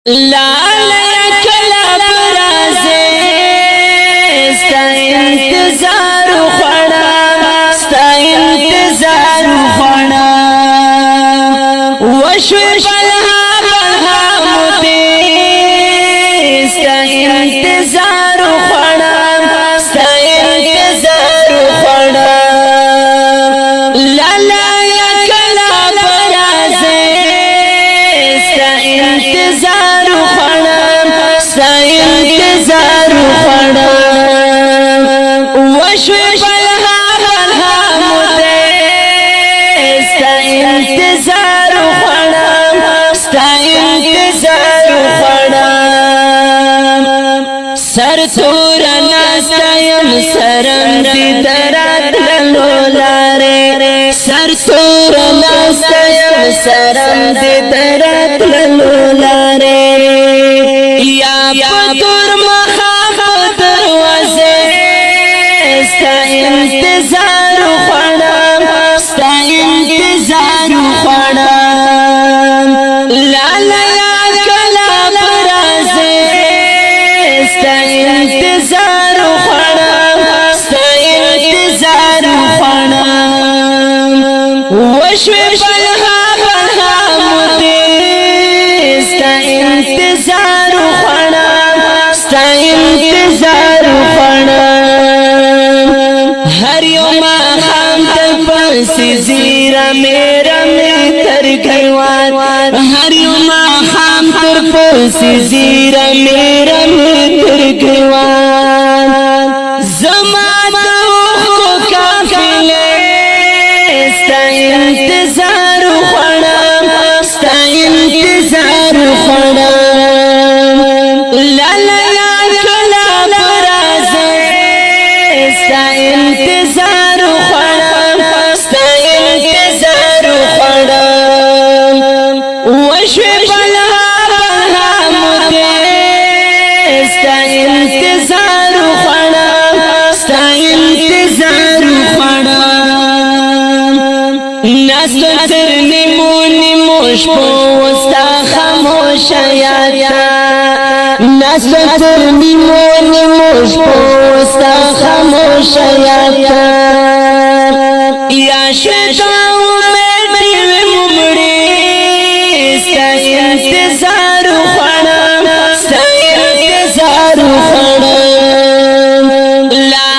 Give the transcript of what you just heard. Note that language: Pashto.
لالا کلا برازه ستا انتظار خوڑا ستا انتظار خوڑا وشوی بلها بلها مدی ستا انتظار خوڑا ستا انتظار خوڑا لالا کلا برازه ستا انتظار خوڑا ستا انتظار خوڑا وشوی بلها بلها مدی ستا انتظار خوڑا ستا انتظار خوڑا سر تور ناستایم سرم دی درات لولاره سر تور ناستایم سرم دی درات لولاره یا پتور مخاب دروازه ستا انتظار خوڑا ستا انتظار خوڑا لالا یا کلا برازه ستا انتظار خوڑا ستا انتظار خوڑا وشوی بلها بلها مدی ستا انتظار خوڑا ستا انتظار خوڑا ہر یوم خام تر پسی زیرا میرا تر گیوان ہر یوم خام تر پسی زیرا میرا تر گیوان زمان کو کافلے ستا انتظار خوڑا ستا انتظار خوڑا لالا یا کلا برازه ستا انتظار خوڑا ستا انتظار خوڑا وشوی بلها بلها مدی ستا انتظار خوڑا ستا انتظار خوڑا ناستو تر نیمو نیمو شپو وستا خاموش یادا ناستو تر نیمو نیمو شپو وستا خاموش یادا یا شد